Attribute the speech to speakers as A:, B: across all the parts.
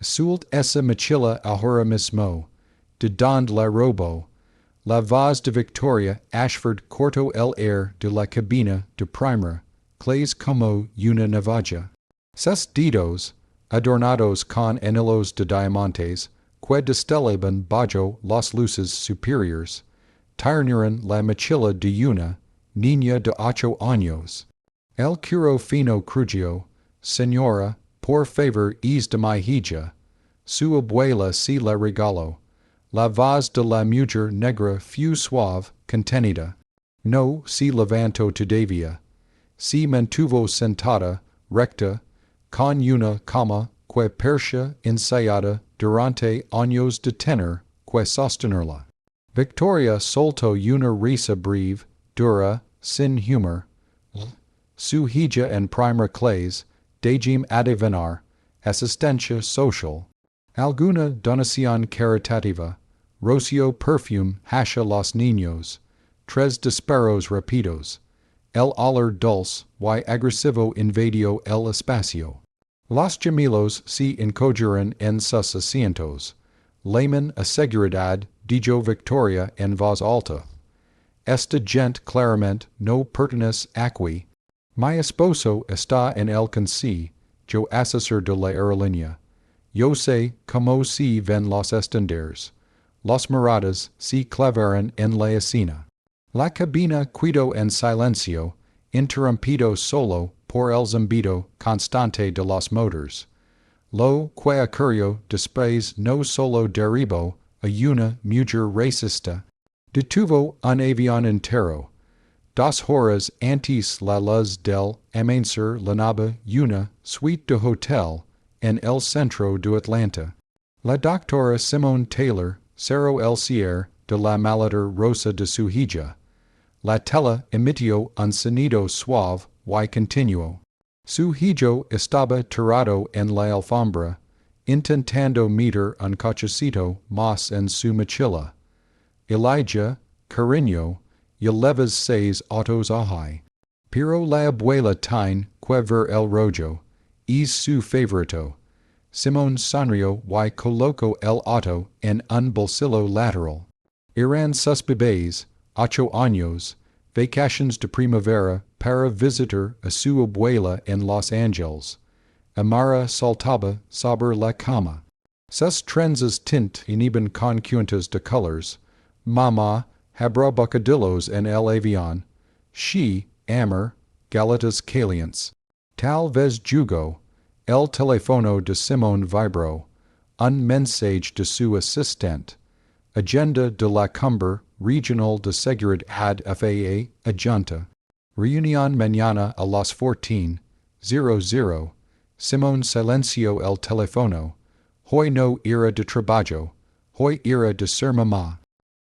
A: Sult esa mochila ahora mismo, de donde la robo. La voz de Victoria Ashford cortó el air de la cabina de primera, clays como una navaja. Ses dedos, adornados con anillos de diamantes, que destelaban bajo las luces superiores, tiernieron la mochila de una niña de 8 años. El curo fino crujió, señora, por favor es de mi hija. Su abuela se la regaló. La voz de la mujer negra fue suave, contenida. No se levantó todavía. Se mantuvo sentada, recta, con una cama que parecía ensayada durante años de tener que sostenerla. Victoria soltó una risa breve, dura, sin humor. Su hija en primer clase, dejim adivinar, asistencia social. Alguna donación caritativa, rocio perfume hacia los niños, 3 disparos rápidos. El olor dulce y agresivo invadió el espacio. Los gemelos se encogeron en sus asientos. Layman a seguridad, dijo Victoria en voz alta. Esta gente claramente no pertenece aquí. Mi esposo está en el consi, yo asesor de la aerolínea. Yo sé cómo se ven los estándares. Los miradas se clavaron en la escena. La cabina quedó en silencio, interrumpido solo por el zumbido constante de los motores. Lo que ocurrió después no solo derribó a una mujer racista, detuvo un avión entero. 2 horas antes la luz del amanecer lanaba una suite de hotel en el centro de Atlanta. La doctora Simone Taylor cerró el cierre de la maleta rosa de su hija. La tela emitió un sonido suave y continuo. Su hijo estaba tirado en la alfombra, intentando meter un cochecito más en su mochila. Elijah, cariño, llevas 6 autos ahí. Pero la abuela tiene que ver el rollo. Es su favorito. Simón sonrió y colocó el auto en un bolsillo lateral. Eran sus bebés, 8 años, vacaciones de primavera para visitar a su abuela en Los Ángeles. Amara saltaba sobre la cama. Sus trenzas tint inhiben con cuentas de colors. Mamá habrá bocadillos en el avión. She, amor, galetas calientes. Tal vez jugo. El teléfono de Simón vibró. Un mensaje de su asistente. Agenda de la Cumbre Regional de Seguridad FAA Adjunta. Reunión mañana a las 14:00. Simón silenció el teléfono. Hoy no irá de trabajo. Hoy irá de ser mamá.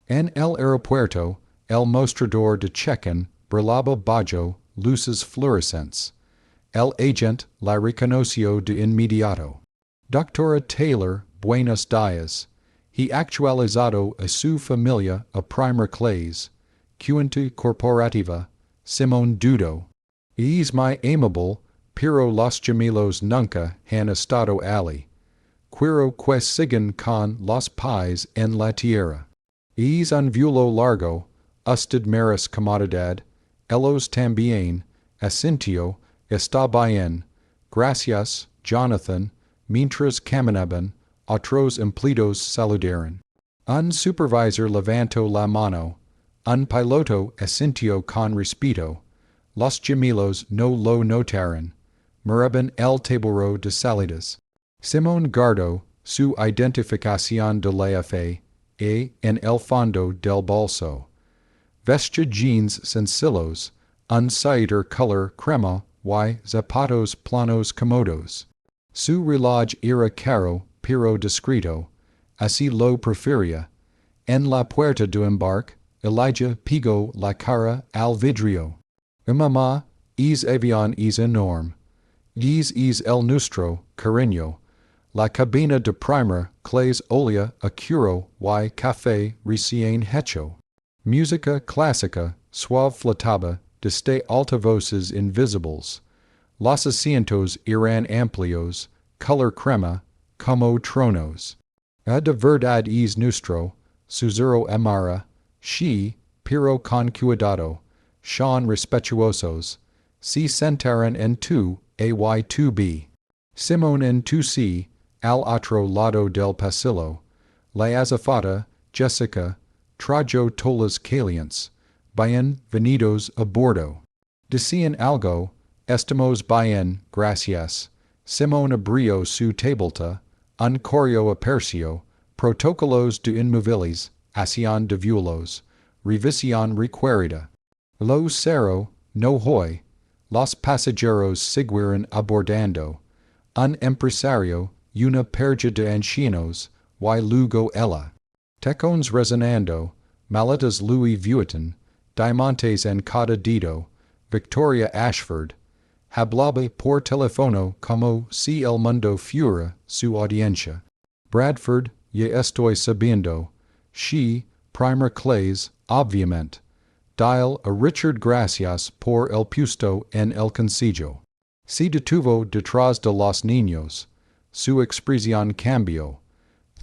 A: En el aeropuerto, el mostrador de check-in brillaba bajo luces fluorescentes. El agente la reconoció de inmediato. Doctora Taylor, buenos días. He actualizado a su familia a primer clase. Cuenta corporativa. Simón dudó. Es muy amable, pero los gemelos nunca han estado allí. Quiero que sigan con los pies en la tierra. Es un vuelo largo, usted merece comodidad. Ellos también, asintió, está bien. Gracias, Jonathan. Mientras caminaban, otros empleados saludaron. Un supervisor levantó la mano. Un piloto asintió con respeto. Los gemelos no lo notaron. Miraban el tablero de salidas. Simón guardó su identificación de la FAA en el fondo del bolso. Vestía jeans sencillos, un suéter color crema y zapatos planos cómodos. Su reloj era caro pero discreto, así lo prefería. En la puerta de embarque, Elijah pegó la cara al vidrio. Mamá, es avión es enorme. Es el nuestro, cariño. La cabina de primer clase olía a curo y café recién hecho. Música clásica, suave flotaba desde altavoces invisibles. Los asientos eran amplios, color crema, como tronos. De verdad es nuestro, susurro amara, she, pero con cuidado, son respetuosos, si sentaran en tu, ay2b. Simón en tu si, al otro lado del pasillo, la azafata, Jessica, trajo tolas calientes, bien venidos a bordo. Decían algo, estamos bien, gracias. Simón abrió su tableta, un correo apercio, protocolos de inmóviles, hacían de vuelos, revisión requerida. Lo cerró, no hoy, los pasajeros siguieron abordando. Un empresario, una perja de ancianos, y luego ella. Tacones resonando, maletas Louis Vuitton, diamantes en cada dedo, Victoria Ashford, hablaba por teléfono como si el mundo fuera su audiencia. Bradford, ya estoy sabiendo, she, primer clase, obviamente. Dial a Richard gracias por el puesto en el concilio. Se detuvo detrás de los niños. Su expresión cambió.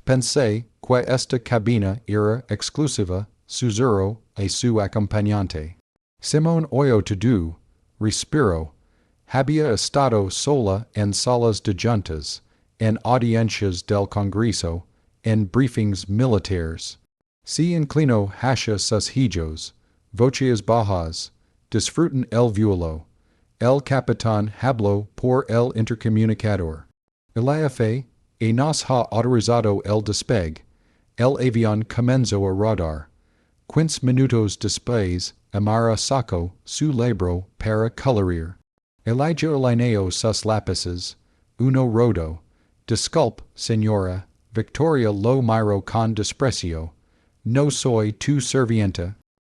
A: Pensé que esta cabina era exclusiva, susurró a su acompañante. Simón oyó todo, respiró. Había estado sola en salas de juntas, en audiencias del Congreso, en briefings militares. Se inclinó hacia sus hijos, voces bajas, disfrutan el vuelo. El capitán habló por el intercomunicador. El AFA, nos ha autorizado el despegue. El avión comenzó a rodar. 15 minutos después, Amara sacó su libro para colorear. Elijah alineó sus lápices, uno rodo. Disculpe, señora, Victoria lo miró con desprecio. No soy tu servienta.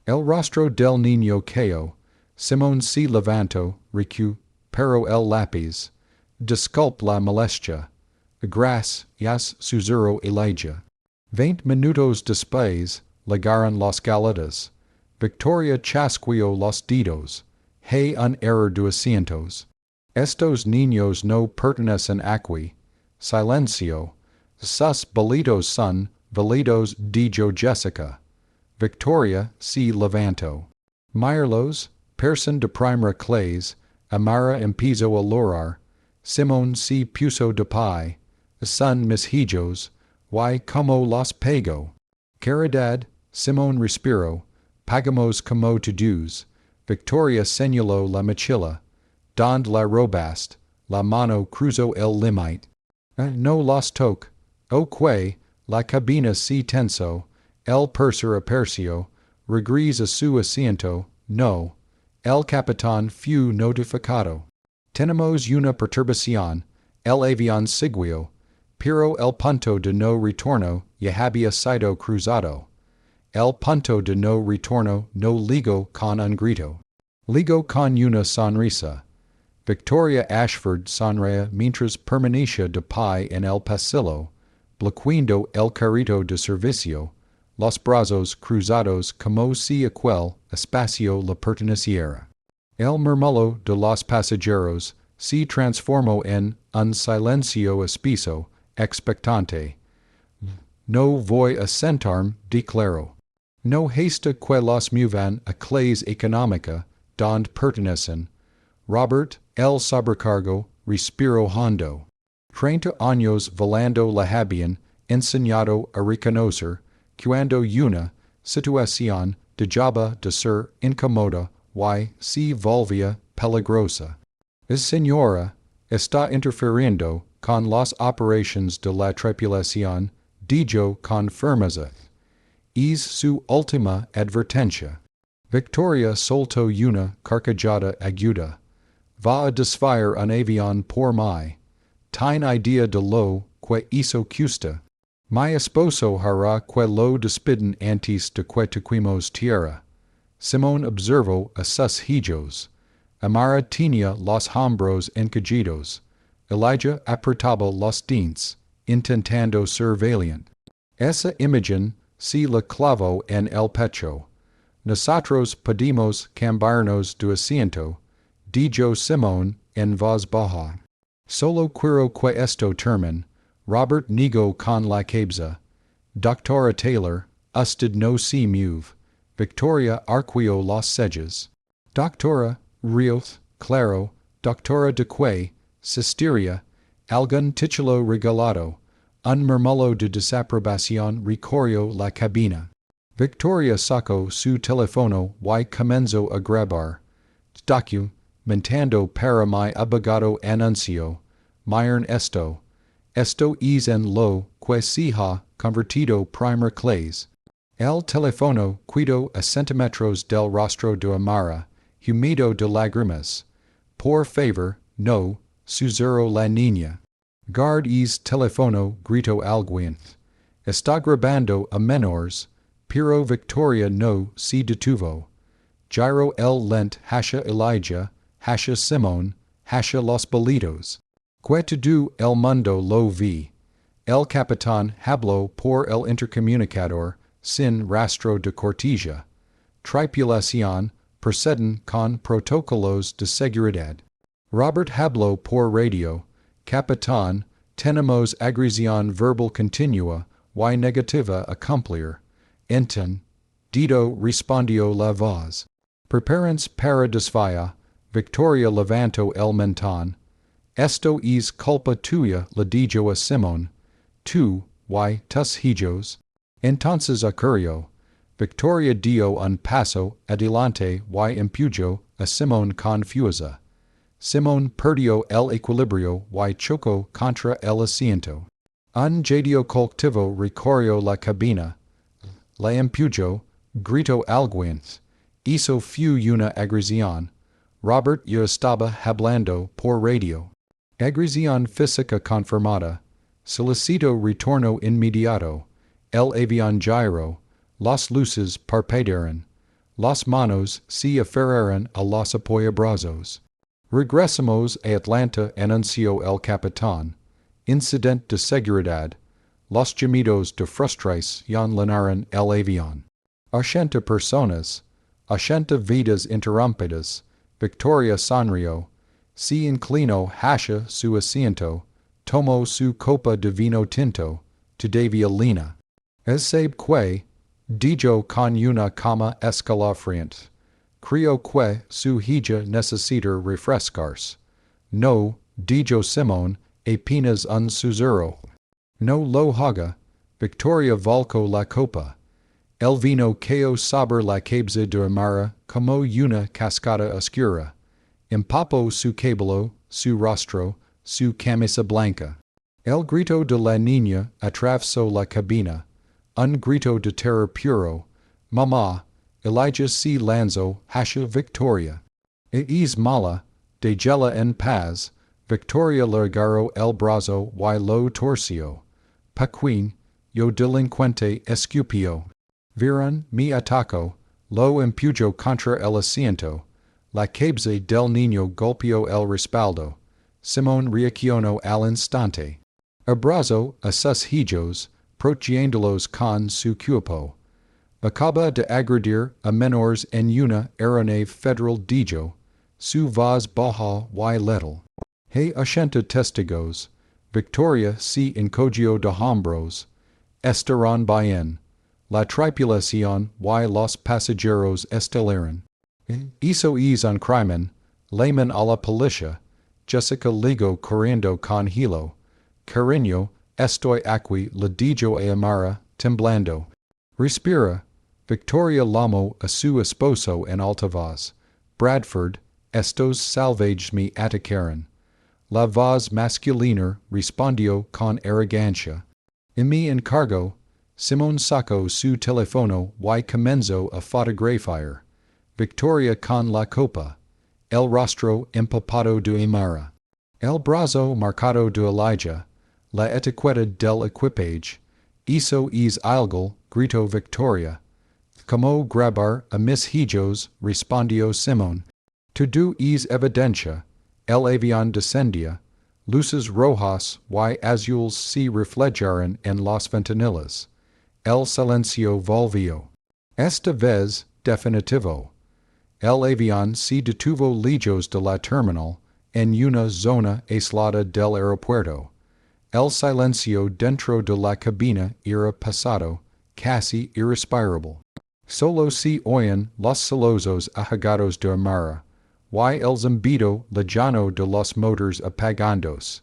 A: El rostro del niño cayó. Simón se levantó, recuperó el lápiz. Disculpe la molestia. Gracias, susurró Elijah. 20 minutos después, llegaron las galetas. Victoria chasqueó los dedos. Hay un error de asientos. Estos niños no pertenecen aquí. Silencio. Sus validos son validos, dijo Jessica. Victoria se levantó. Mirlos, person de primera clase, Amara empezó a llorar. Simón se puso de pie. Son mis hijos, y como los pago. Caridad, Simón respiró. Pagamos como todos. Victoria señaló la mochila. Donde la robaste, la mano cruzó el límite. No los toque. O que, la cabina se tensó. El purser aperció. Regresa su asiento. No. El capitán fue notificado. Tenemos una perturbación. El avión siguió. Pero el punto de no retorno ya había sido cruzado. El punto de no retorno no ligó con un grito. Ligó con una sonrisa. Victoria Ashford sonreía mientras permanecía de pie en el pasillo, bloqueando el carrito de servicio, los brazos cruzados como si aquel espacio le perteneciera. El murmullo de los pasajeros se transformó en un silencio espeso, expectante. No voy a sentarme, declaró. No hasta que los muevan a clase económica, donde pertenecen. Robert, el sobrecargo, respiró hondo. 30 años volando le habían enseñado a reconocer cuando una situación dejaba de ser incómoda y se volvía peligrosa. Señora, está interfiriendo con las operaciones de la tripulación, dijo con firmeza. Es su última advertencia. Victoria soltó una carcajada aguda. Va a desfiar un avión por mí. Tiene idea de lo que hizo cuesta. Mi esposo hará que lo despiden antes de que toquemos tierra. Simón observó a sus hijos. Amara tenía los hombros encogidos. Elijah apretaba los dientes, intentando ser valiente. Esa imagen se le clavó en el pecho. Nosotros podemos cambiarnos de asiento, dijo Simón en voz baja. Solo quiero que esto termine. Robert Nigo con la cabeza, Doctora Taylor, usted no se mueve, Victoria arqueo los sellos, Doctora Rios, claro, Doctora de que, Sisteria, algún titulo regalado, un murmullo de desaprobación recorrió la cabina. Victoria sacó su teléfono y comenzó a grabar. Mentando para mi abogado anuncio, miren esto. Esto es en lo que se ha convertido primer clase. El teléfono quedó a centímetros del rostro de Amara, humido de lágrimas. Por favor, no, susurró la niña. Guardes teléfono, gritó alguien. Está grabando a menores, pero Victoria no se detuvo. Giro el lent hasha Elijah, hasha Simón, hasha los bolitos. Que todo el mundo lo vi. El capitán habló por el intercomunicador, sin rastro de cortesía. Tripulación, proceden con protocolos de seguridad. Robert habló por radio. Capitán, tenemos agresión verbal continua y negativa a cumplir. Dido respondió la voz. Prepárense para desfaya. Victoria levantó el mentón. Esto es culpa tuya, le dijo a Simón. Tú, y tus hijos. Entonces ocurrió. Victoria dio un paso adelante y empujó a Simón con fuerza. Simón perdió el equilibrio y chocó contra el asiento. Un jadeo colectivo recorrió la cabina. La empujó, gritó alguien. Hizo fue una agresión. Robert ya estaba hablando por radio. Agresión física confirmada. Solicito retorno inmediato. El avión giro. Las luces parpadearon. Las manos se aferraron a los apoyabrazos. Regresamos a Atlanta, anunció el capitán. Incident de seguridad. Los gemidos de frustración llenaron el avión. 80 personas. 80 vidas interrumpidas. Victoria sonrió. Se inclinó hacia su asiento. Tomó su copa de vino tinto. Todavía lina. Es sabe que, dijo con una cama escalofriante. Creo que su hija necesita refrescarse. No, dijo Simón, apenas un susurro. No lo haga. Victoria volcó la copa. El vino cayó sobre la cabeza de Amara como una cascada oscura. Empapó su cabello, su rostro, su camisa blanca. El grito de la niña atravesó la cabina. Un grito de terror puro. Mamá, Elijah se lanzó hacia Victoria. Es mala, déjela en paz. Victoria le agarró el brazo y lo torció. Paquín, yo delincuente escupió. Vieron mi ataco, lo empujó contra el asiento. La cabeza del niño golpeó el respaldo. Simón reaccionó al instante. Abrazó a sus hijos, protegiéndolos con su cuerpo. Acaba de agredir a menores en una aeronave federal dijo. Su voz baja y letal. Hay 80 testigos. Victoria se encogió de hombros. Estaron bien. La tripulación y los pasajeros estelaron. Eso es un crimen. Llaman a la policía. Jessica ligó corriendo con hilo. Cariño, estoy aquí, le dijo a Amara, temblando. Respira. Victoria llamó a su esposo en alta voz. Bradford, estos salvajes me atacaron. La voz masculina respondió con arrogancia. En mi encargo, Simón sacó su teléfono y comenzó a fotografiar. Victoria con la copa. El rostro empapado de Amara. El brazo marcado de Elijah. La etiqueta del equipage. Eso es algo, gritó Victoria. Como grabar a mis hijos, respondió Simón. Todo es evidencia. El avión descendía. Luces rojas y azules se reflejaron en las ventanas. El silencio volvió. Esta vez, definitivo. El avión se detuvo lejos de la terminal, en una zona aislada del aeropuerto. El silencio dentro de la cabina era pasado, casi irrespirable. Solo se oyen los celosos ajagados de Amara, y el zumbido lejano de los motores apagandos.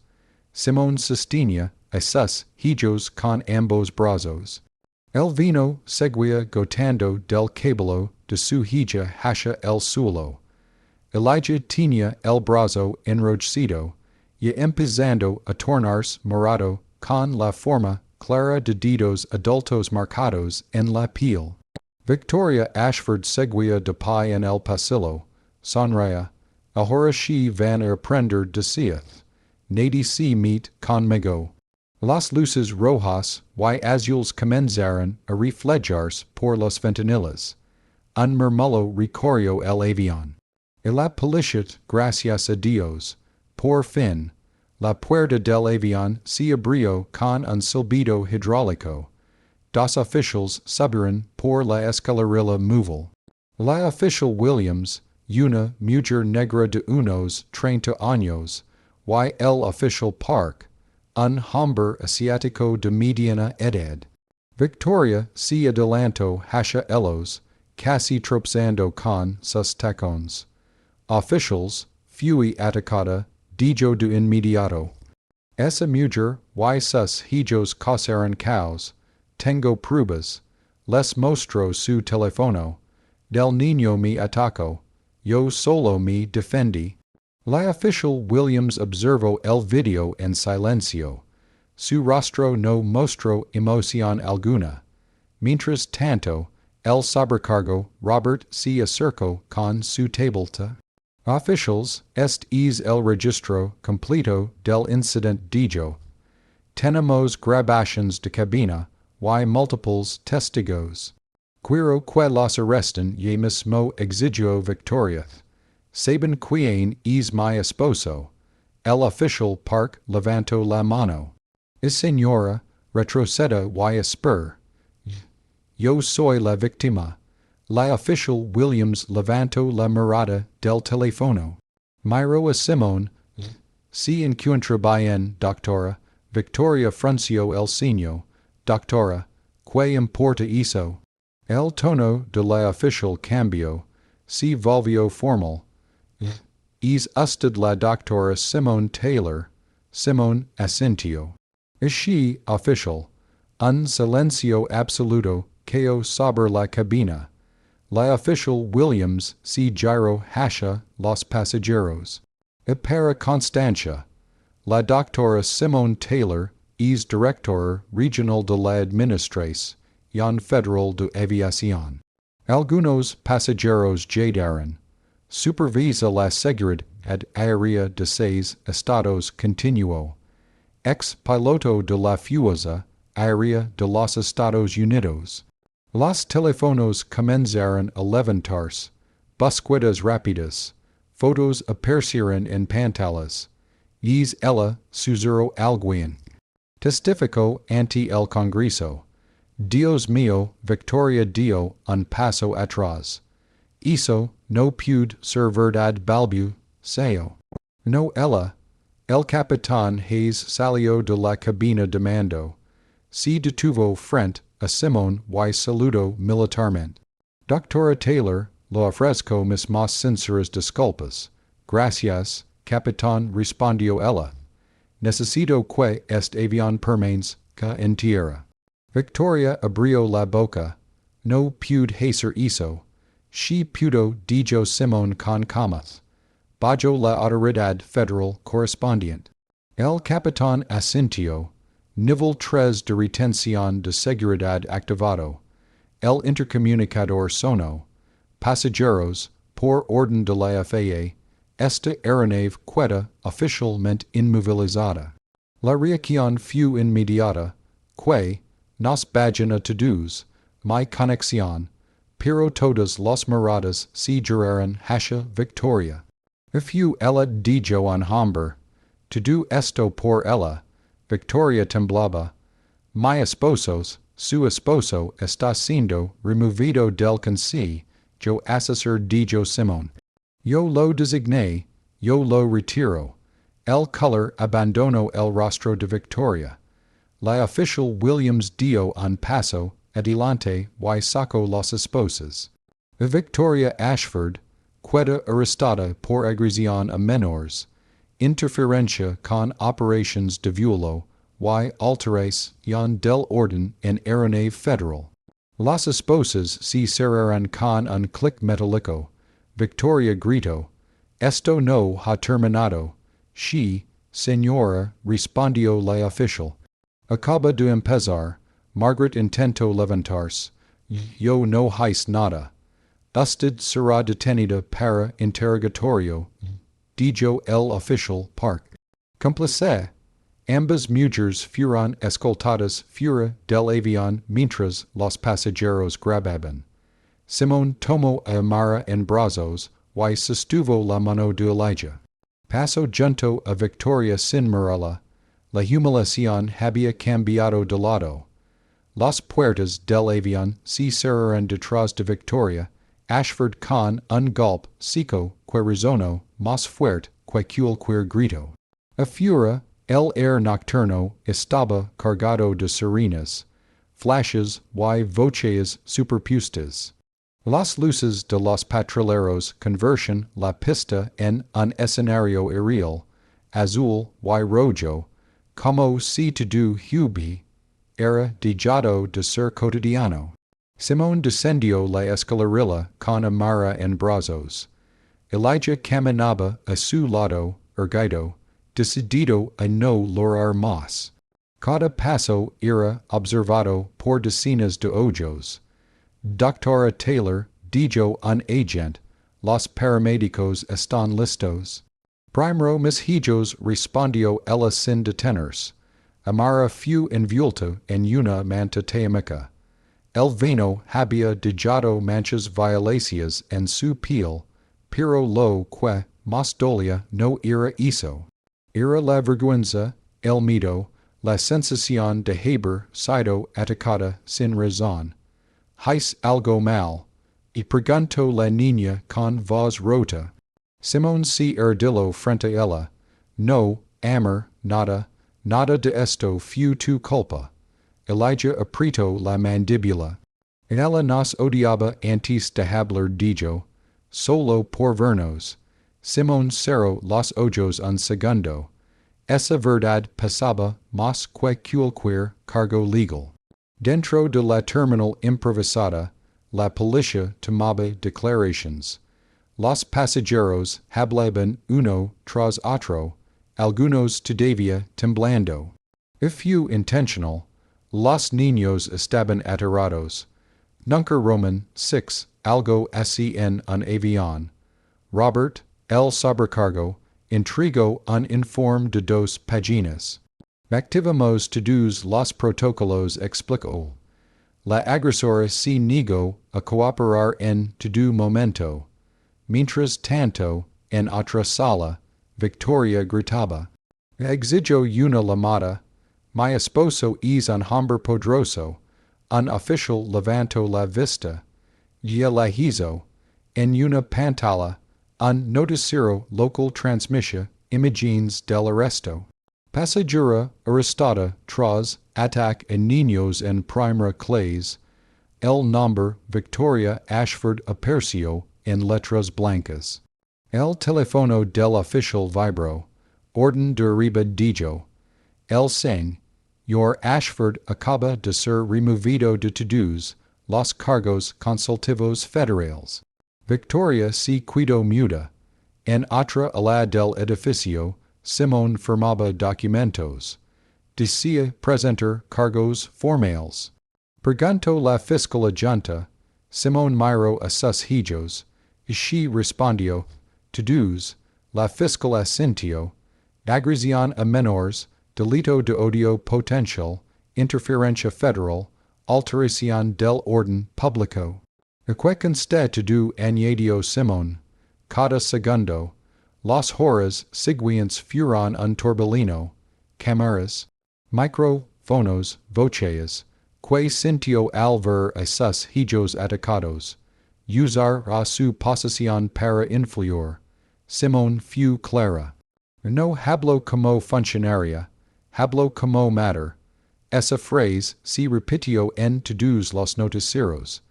A: Simón sostenía a sus hijos con ambos brazos. El vino seguía gotando del cabello de su hija hacia el suelo. Elijah tenía el brazo enrojecido, y empezando a tornarse morado con la forma clara de dedos adultos marcados en la piel. Victoria Ashford seguía de pie en el pasillo, sonreía. Ahora she van aprender decíeth. Nadie se met conmigo. Las luces rojas y azules comenzaron a reflejarse por las ventanillas. Un murmullo recorrió el avión. Y la policía, gracias a Dios, por fin, la puerta del avión se abrió con un silbido hidráulico. Dos oficiales subieron por la escalerilla móvil. La oficial Williams, una mujer negra de unos 30 años, y el oficial Park, un hombre asiático de mediana edad. Victoria se adelantó hacia ellos, casi tropezando con sus tacones. Officials, fui atacada, dijo de inmediato. Esa mujer y sus hijos cosaron caos. Tengo pruebas. Les mostró su teléfono. Del niño me atacó. Yo solo me defendí. La oficial Williams observó el video en silencio. Su rostro no mostró emoción alguna. Mientras tanto, el sobrecargo Robert se acercó con su tableta. Officials, este es el registro completo del incidente dijo. Tenemos grabaciones de cabina y múltiples testigos. Quiero que los arresten y mismo exigió Victoria. Saben quién es mi esposo. El oficial Park levantó la mano. Es señora, retroceda y espera. Yo soy la víctima. La oficial Williams levantó la mirada del teléfono. Miró a Simón. Se encuentra bien, doctora. Victoria frunció el ceño. Doctora, ¿qué importa eso? El tono de la oficial cambió. Se volvió formal. Es usted la doctora Simón Taylor. Simón asintió. Es she, oficial. Un silencio absoluto cayó sobre la cabina. La oficial Williams se giró hacia los pasajeros. Y para constancia, la doctora Simón Taylor es directora regional de la Administración Federal de Aviación. Algunos pasajeros llegaron. Supervisa la seguridad aérea de 6 estados continuó. Ex piloto de la Fuerza Aérea de los Estados Unidos. Los teléfonos comenzaron a levantarse. Búsquedas rápidas. Fotos aparecieron en pantallas. Y ella susurró alguien. Testificó ante el Congreso. Dios mío, Victoria dio un paso atrás. Eso no puede ser verdad balbuceó. No ella. El capitán Hayes salió de la cabina demandó. Se detuvo frente a Simón y saludó militarmente. Doctora Taylor, le ofrezco mis más sinceras disculpas. Gracias, capitán, respondió ella. Necesito que este avión permanezca en tierra. Victoria abrió la boca. No pude hacer eso. She pudo, dijo Simón con calma. Bajo la autoridad federal correspondiente. El capitán asintió. Nivel 3 de retención de seguridad activado. El intercomunicador sonó. Pasajeros, por orden de la FAA, esta aeronave queda oficialmente inmovilizada. La reacción fue inmediata, que nos vayan a todos, mi conexión, pero todas las miradas se giraron hacia Victoria. Fue ella dijo en hombre. Todo esto por ella. Victoria temblaba. Mi esposo, su esposo, está siendo removido del Consejo Asesor dijo Simón. Yo lo designé, yo lo retiro. El color abandono el rostro de Victoria. La official Williams dio en paso adelante y sacó los esposas. Victoria Ashford, queda arrestada por agresión a menores, interferencia con operations de vuelo y alteración del orden en aeronave federal. Las esposas se cerraron con un clic metálico. Victoria gritó, "Esto no ha terminado." She, señora, respondió la oficial. Acaba de empezar. Margaret intentó levantarse. Yo no hice nada. Usted será detenida para interrogatorio, dijo el oficial Park. Cómplice. Ambas mujeres fueron escoltadas fuera del avión mientras los pasajeros grababan. Simón tomó a Amara en brazos y sostuvo la mano de Elijah. Pasó junto a Victoria sin mirarla. La humillación había cambiado de lado. Las puertas del avión se cerraron detrás de Victoria. Ashford con un golpe seco que resonó más fuerte que cualquier grito. Afuera, el aire nocturno estaba cargado de sirenas, flashes y voces superpuestas. Las luces de los patrulleros convertían la pista en un escenario aerial, azul y rojo, como si todo hubie era dejado de ser cotidiano. Simón descendió la escalerilla con Amara en brazos. Elijah caminaba a su lado, erguido, decidido a no lograr más. Cada paso era observado por decenas de ojos. Doctora Taylor dijo un agente, los paramédicos están listos. Primero mis hijos respondió ella sin detenerse. Amara fue envuelta en una manta térmica. El vino había dejado manchas violáceas en su piel, pero lo que más dolía no era eso. Era la vergüenza, el miedo, la sensación de haber sido atacada sin razón. ¿Hice algo mal? Y preguntó la niña con voz rota. Simón se ardiló frente a ella. No, amor, nada de esto fue tu culpa. Elijah apretó la mandíbula. Ella nos odiaba antes de hablar dijo, solo por vernos. Simón cerró los ojos un segundo. Esa verdad pesaba más que cualquier cargo legal. Dentro de la terminal improvisada, la policía tomaba declaraciones. Los pasajeros hablaban uno tras otro, algunos todavía temblando. Fue intentional. Los niños estaban aterrados. Nunca Roman 6, algo así en un avión. Robert, el sobrecargo, entregó un informe de 2 páginas. Activamos todos los protocolos explicó. La agresora se negó a cooperar en todo momento. Mientras tanto, en otra sala, Victoria gritaba. Exigió una llamada. Mi esposo es un hombre poderoso. Un oficial levantó la vista. Y la hizo. En una pantalla, un noticiero local transmitía imágenes del arresto. Pasajera arrestada tras ataque a niños en primera clase. El nombre Victoria Ashford apareció en letras blancas. El teléfono del oficial vibró. Orden de arriba dijo. El señor Ashford acaba de ser removido de todos los cargos consultivos federales. Victoria se quedó muda. En otra ala del edificio, Simón firmaba documentos. Decía presentar cargos formales. Preguntó la fiscal adjunta. Simón miró a sus hijos. Y she respondió. Todos. La fiscal asintió. Agresión a menores, delito de odio potencial, interferencia federal, alteración del orden público. Que conste todo añadió Simón. Cada segundo. Las horas siguientes fueron un torbellino. Cámaras, micrófonos, voces, que sintió al ver a sus hijos atacados. Usar a su posición para influir. Simón fue clara. No hablo como funcionaria, hablo como matter. Esa phrase si repitió en todos los noticieros,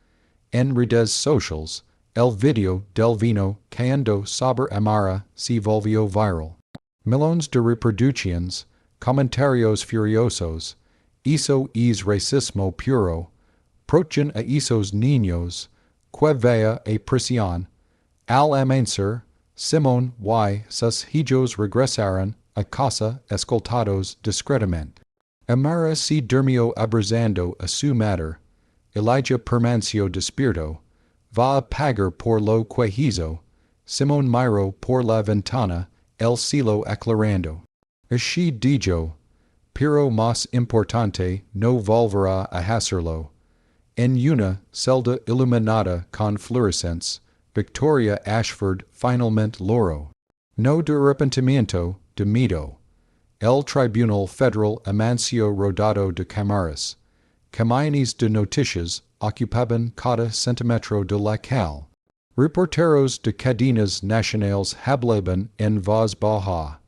A: en redes socials, el video del vino cayendo sobre Amara se volvió viral. Millones de reproducciones, comentarios furiosos, hizo es racismo puro, prochen a esos niños, que vea a prisión, al amanecer, Simón y sus hijos regresaron a casa escoltados discretamente. Amara se durmió abrazando a su madre, Elijah permaneció despierto, va a pagar por lo que hizo, Simón miró por la ventana, el cielo aclarando. Así dijo, pero más importante no volverá a hacerlo. En una celda iluminada con fluorescentes, Victoria Ashford finalmente logró. No de arrepentimiento, de miedo. El Tribunal Federal amanció rodado de cámaras. Camiones de noticias ocupaban cada centímetro de la calle. Reporteros de cadenas nacionales hablaban en voz baja,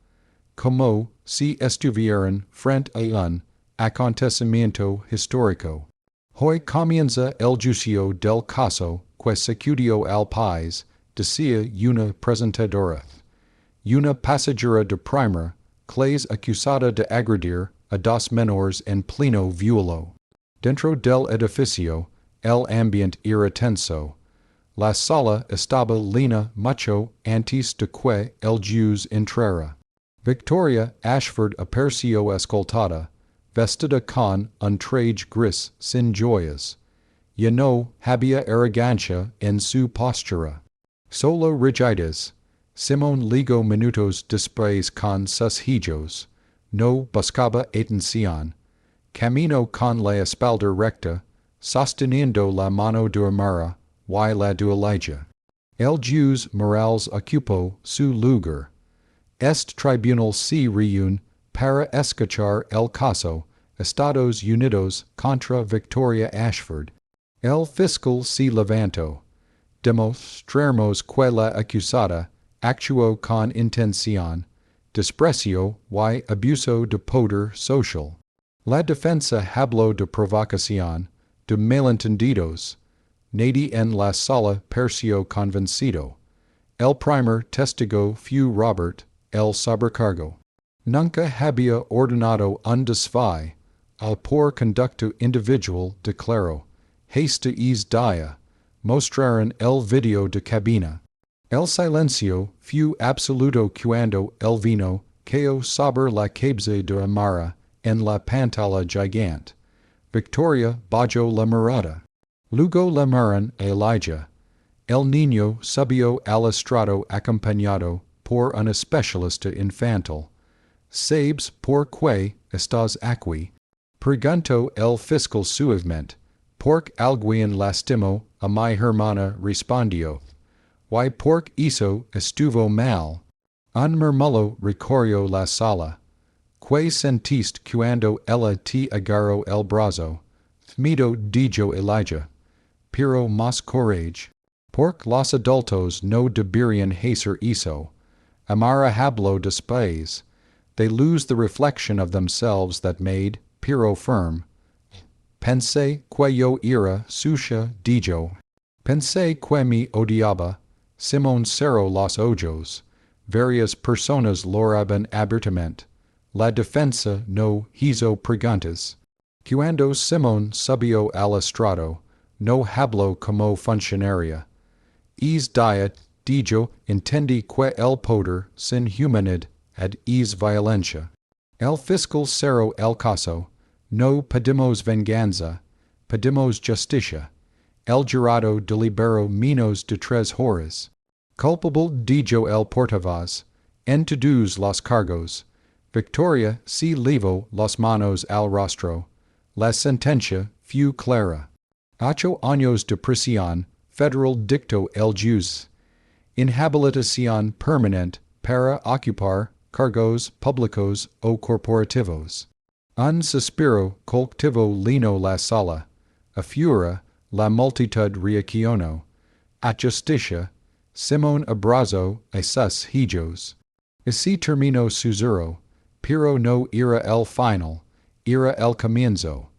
A: como si estuvieran frente a un acontecimiento histórico. Hoy comienza el juicio del caso que sacudió al país, decía una presentadora. Una pasajera de primera clase acusada de agredir a dos menores en pleno vuelo. Dentro del edificio, el ambiente era tenso. La sala estaba llena mucho antes de que el juez entrara. Victoria Ashford apareció escoltada, vestida con un traje gris sin joyas. Ya no había arrogancia en su postura. Solo rigidez. Simón ligó minutos después con sus hijos. No buscaba atención. Caminó con la espalda recta, sosteniendo la mano de Amara y la de Elijah. El juez Morales ocupó su lugar. Este tribunal se reúne para escuchar el caso Estados Unidos contra Victoria Ashford. El fiscal se levantó. Demostramos que la acusada actuó con intención, desprecio y abuso de poder social. La defensa habló de provocación, de malentendidos. Nadie en la sala pareció convencido. El primer testigo fue Robert, el sobrecargo. Nunca había ordenado un desfile. Al por conducto individual declaró. Este es día. Mostraron el video de cabina. El silencio fue absoluto cuando el vino cayó sobre la cabeza de Amara en la pantalla gigante. Victoria bajó la mirada. Luego la miraron a Elijah. El niño subió al estrado acompañado por un especialista infantil. ¿Sabes por qué estás aquí? Preguntó el fiscal suavemente. Porque alguien lastimó a mi hermana respondió. Y porque eso estuvo mal. Un murmullo recorrió la sala. ¿Qué sentiste cuando ella te agarró el brazo? Miedo dijo Elijah. Pero más courage. Porque los adultos no deberían hacer eso. Amara habló después. They lose the reflection of themselves that made, pero firm. Pensé que yo era sucia, dijo. Pensé que me odiaba. Simón cerró los ojos. Varias personas loraban abiertamente. La defensa no hizo preguntas. Cuando Simón subió al estrado, no habló como funcionaria. Es día, dijo, entendí que el poder sin humanidad es violencia. El fiscal cerró el caso. No pedimos venganza, pedimos justicia. El jurado deliberó menos de 3 horas. Culpable dijo el portavoz, en todos los cargos. Victoria se llevó las manos al rostro. La sentencia fue clara. 8 años de prisión federal dictó el juez. Inhabilitación permanente para ocupar cargos públicos o corporativos. Un suspiro colectivo llenó la sala. Afuera, la multitud reaccionó. A justicia, Simón abrazó a sus hijos. Si termino susuro, pero no era el final, era el comienzo.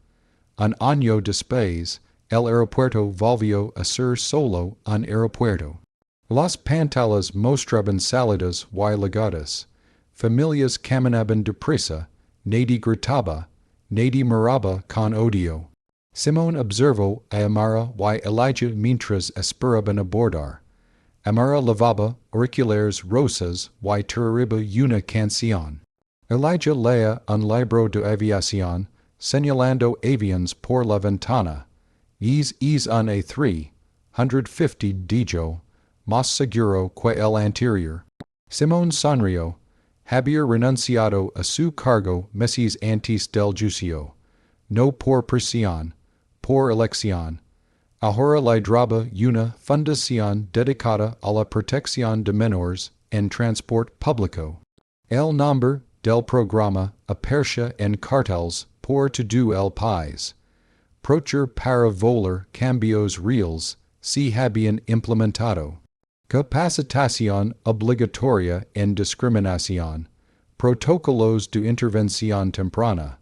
A: Un año después, el aeropuerto volvió a ser solo un aeropuerto. Las pantallas mostraban salidas y llegadas. Familias caminaban deprisa. Nadie gritaba. Nadie miraba con odio. Simón observó a Amara y Elijah mientras esperaban abordar. Amara lavaba auriculares rosas y tarareaba una canción. Elijah leía un libro de aviación, señalando aviones por la ventana. Es un A350 dijo, más seguro que el anterior. Simón sonrió. Había renunciado a su cargo meses antes del juicio. No por presión, por elección. Ahora lideraba una fundación dedicada a la protección de menores en transporte público. El nombre del programa aparecía en carteles por todo el país. Procher para volar cambios reales se habían implementado. Capacitación obligatoria en discriminación. Protocolos de intervención temprana.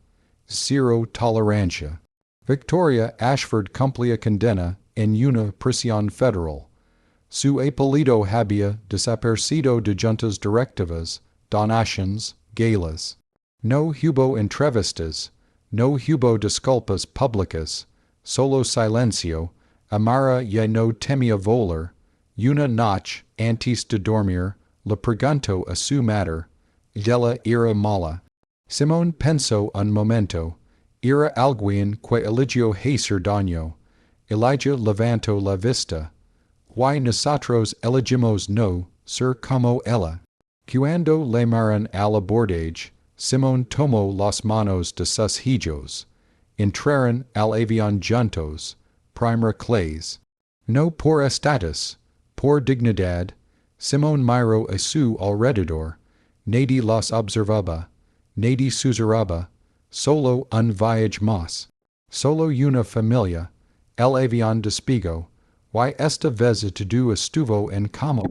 A: Cero tolerancia. Victoria Ashford cumplía condena en una prisión federal. Su apellido había desaparecido de juntas directivas, donations, galas. No hubo entrevistas, no hubo disculpas públicas, solo silencio. Amara ya no temía volar. Una noche, antes de dormir, le preguntó a su madre, ella era mala. Simón pensó un momento, era alguien que eligió hacer daño. Elijah levantó la vista. Why nosotros elegimos no ser como ella? Cuando llamaron al abordaje, Simón tomó las manos de sus hijos. Entraron al avión juntos, primera clase. No por estatus, por dignidad. Simón miró a su alrededor. Nadie los observaba. Nadie susurraba. Solo un viaje más. Solo una familia. El avión despegó. Y esta vez todo estuvo en calma.